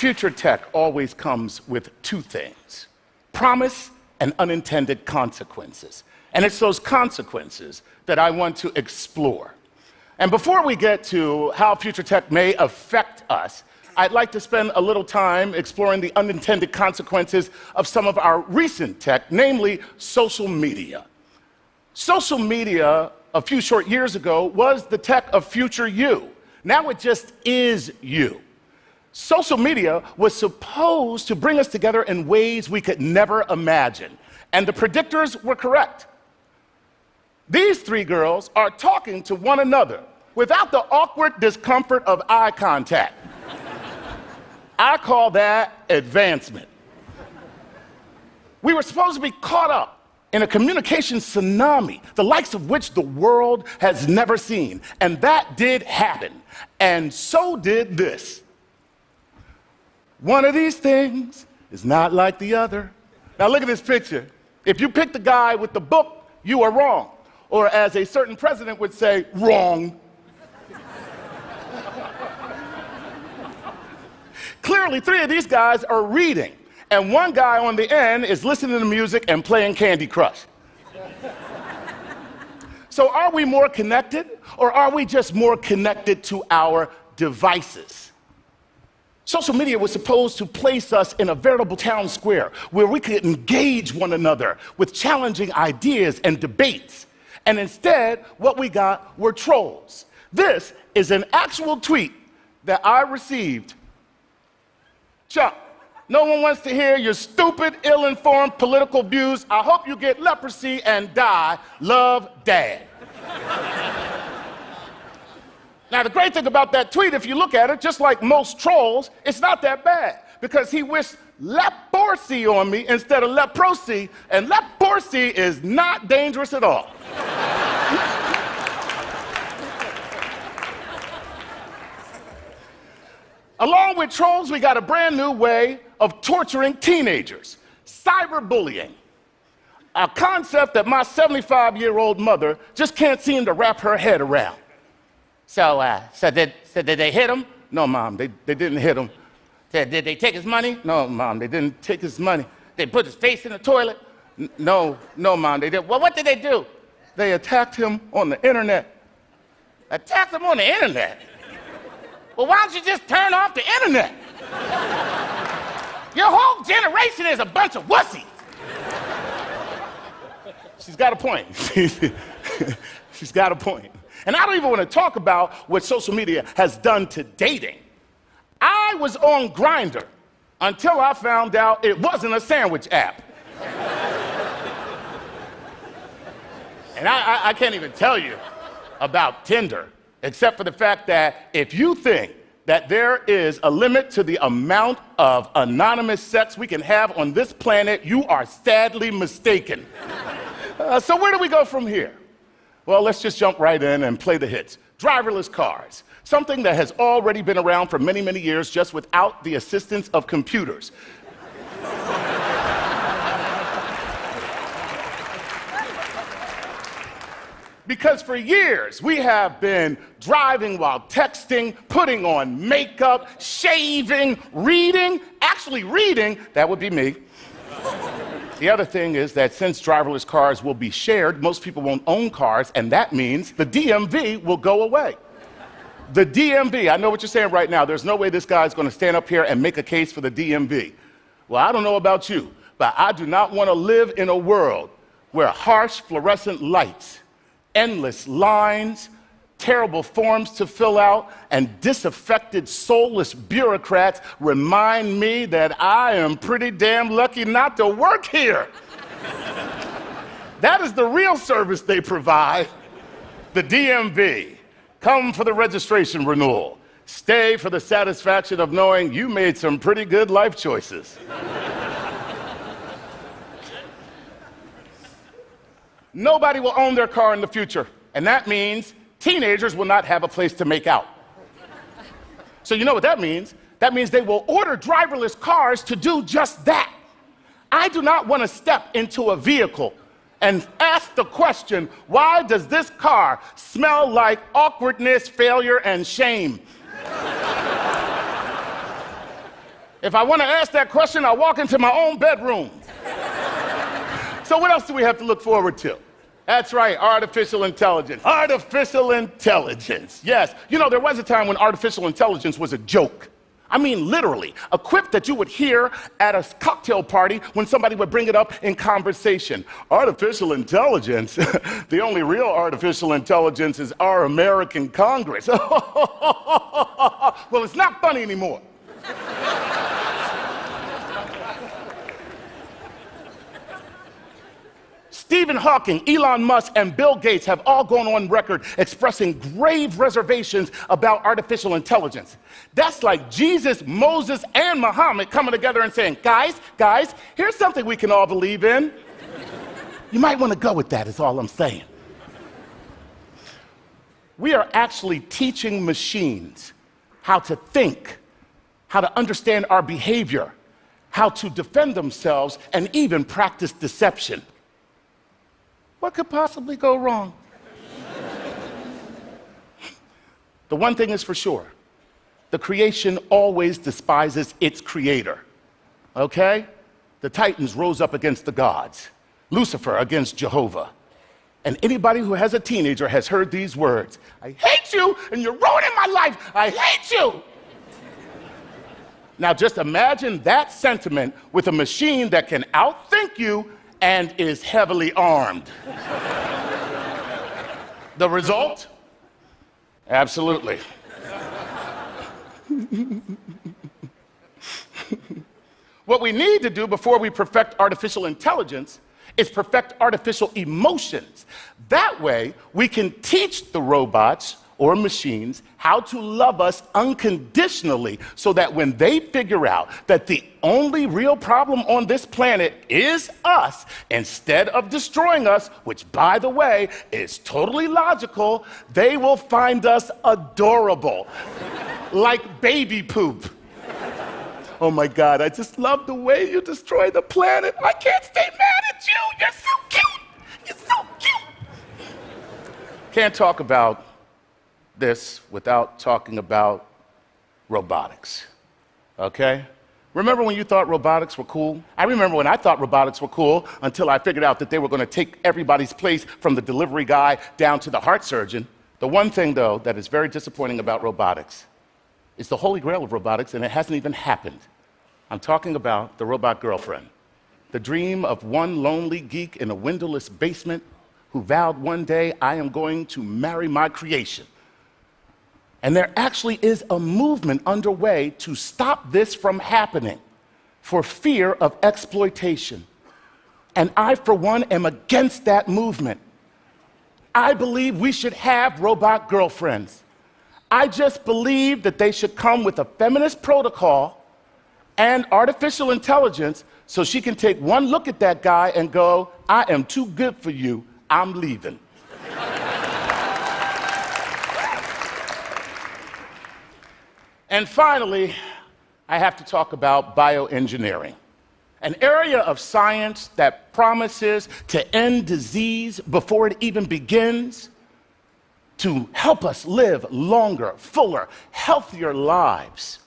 Future tech always comes with two things: promise and unintended consequences. And it's those consequences that I want to explore. And before we get to how future tech may affect us, I'd like to spend a little time exploring the unintended consequences of some of our recent tech, namely social media. Social media, a few short years ago, was the tech of future you. Now it just is you. Social media was supposed to bring us together in ways we could never imagine. And the predictors were correct. These three girls are talking to one another without the awkward discomfort of eye contact. I call that advancement. We were supposed to be caught up in a communication tsunami, the likes of which the world has never seen. And that did happen. And so did this. One of these things is not like the other. Now look at this picture. If you pick the guy with the book, you are wrong. Or as a certain president would say, wrong. Clearly, three of these guys are reading, and one guy on the end is listening to music and playing Candy Crush. So are we more connected, or are we just more connected to our devices? Social media was supposed to place us in a veritable town square where we could engage one another with challenging ideas and debates. And instead, what we got were trolls. This is an actual tweet that I received. Chuck, no one wants to hear your stupid, ill-informed political views. I hope you get leprosy and die. Love, Dad. Now, the great thing about that tweet, if you look at it, just like most trolls, it's not that bad, because he wished leprosy on me instead of leprosy, and leprosy is not dangerous at all. Along with trolls, we got a brand new way of torturing teenagers: cyberbullying. A concept that my 75-year-old mother just can't seem to wrap her head around. So did they hit him? No, Mom, they didn't hit him. Did they take his money? No, Mom, they didn't take his money. They put his face in the toilet? No, Mom, they didn't. Well, what did they do? They attacked him on the internet. Attacked him on the internet? Well, why don't you just turn off the internet? Your whole generation is a bunch of wussies. She's got a point. She's got a point. And I don't even want to talk about what social media has done to dating. I was on Grindr until I found out it wasn't a sandwich app. And I can't even tell you about Tinder, except for the fact that if you think that there is a limit to the amount of anonymous sex we can have on this planet, you are sadly mistaken. So where do we go from here? Well, let's just jump right in and play the hits. Driverless cars, something that has already been around for many, many years, just without the assistance of computers. Because for years, we have been driving while texting, putting on makeup, shaving, reading. Actually reading, that would be me. The other thing is that since driverless cars will be shared, most people won't own cars, and that means the DMV will go away. The DMV, I know what you're saying right now. There's no way this guy's going to stand up here and make a case for the DMV. Well, I don't know about you, but I do not want to live in a world where harsh fluorescent lights, endless lines, terrible forms to fill out, and disaffected, soulless bureaucrats remind me that I am pretty damn lucky not to work here. That is the real service they provide, the DMV. Come for the registration renewal. Stay for the satisfaction of knowing you made some pretty good life choices. Nobody will own their car in the future, and that means teenagers will not have a place to make out. So you know what that means? That means they will order driverless cars to do just that. I do not want to step into a vehicle and ask the question, why does this car smell like awkwardness, failure, and shame? If I want to ask that question, I'll walk into my own bedroom. So what else do we have to look forward to? That's right, artificial intelligence. Artificial intelligence, yes. You know, there was a time when artificial intelligence was a joke. I mean, literally, a quip that you would hear at a cocktail party when somebody would bring it up in conversation. Artificial intelligence? The only real artificial intelligence is our American Congress. Well, it's not funny anymore. Stephen Hawking, Elon Musk, and Bill Gates have all gone on record expressing grave reservations about artificial intelligence. That's like Jesus, Moses, and Muhammad coming together and saying, guys, here's something we can all believe in. You might want to go with that, is all I'm saying. We are actually teaching machines how to think, how to understand our behavior, how to defend themselves, and even practice deception. What could possibly go wrong? The one thing is for sure, the creation always despises its creator, okay? The Titans rose up against the gods, Lucifer against Jehovah. And anybody who has a teenager has heard these words, I hate you and you're ruining my life, I hate you. Now just imagine that sentiment with a machine that can outthink you and is heavily armed. The result? Absolutely. What we need to do before we perfect artificial intelligence is perfect artificial emotions. That way, we can teach the robots or machines how to love us unconditionally so that when they figure out that the only real problem on this planet is us, instead of destroying us, which, by the way, is totally logical, they will find us adorable, like baby poop. Oh my God, I just love the way you destroy the planet. I can't stay mad at you. You're so cute. You're so cute. Can't talk about this without talking about robotics, okay? Remember when you thought robotics were cool? I remember when I thought robotics were cool until I figured out that they were going to take everybody's place from the delivery guy down to the heart surgeon. The one thing, though, that is very disappointing about robotics is the holy grail of robotics, and it hasn't even happened. I'm talking about the robot girlfriend, the dream of one lonely geek in a windowless basement who vowed one day, I am going to marry my creation. And there actually is a movement underway to stop this from happening for fear of exploitation. And I, for one, am against that movement. I believe we should have robot girlfriends. I just believe that they should come with a feminist protocol and artificial intelligence so she can take one look at that guy and go, I am too good for you, I'm leaving. And finally, I have to talk about bioengineering, an area of science that promises to end disease before it even begins, to help us live longer, fuller, healthier lives.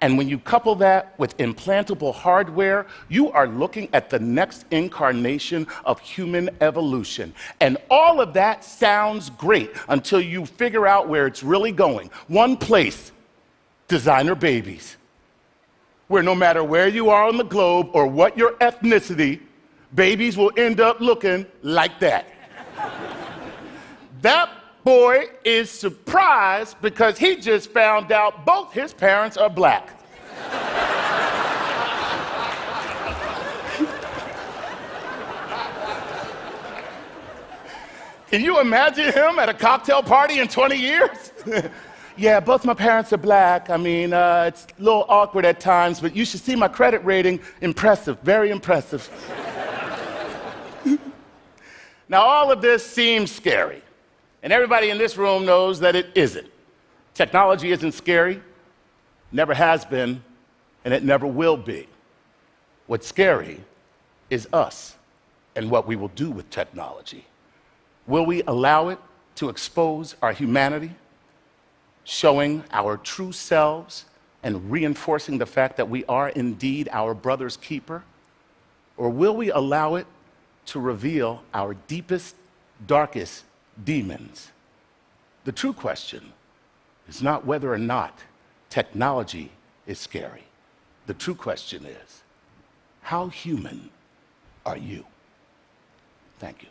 And when you couple that with implantable hardware, you are looking at the next incarnation of human evolution. And all of that sounds great until you figure out where it's really going. One place, designer babies, where no matter where you are on the globe or what your ethnicity, babies will end up looking like that. That boy is surprised because he just found out both his parents are black. Can you imagine him at a cocktail party in 20 years? Yeah, both my parents are black. I mean, it's a little awkward at times, but you should see my credit rating. Impressive, very impressive. Now, all of this seems scary. And everybody in this room knows that it isn't. Technology isn't scary, never has been, and it never will be. What's scary is us and what we will do with technology. Will we allow it to expose our humanity, showing our true selves and reinforcing the fact that we are indeed our brother's keeper? Or will we allow it to reveal our deepest, darkest demons? The true question is not whether or not technology is scary. The true question is, how human are you? Thank you.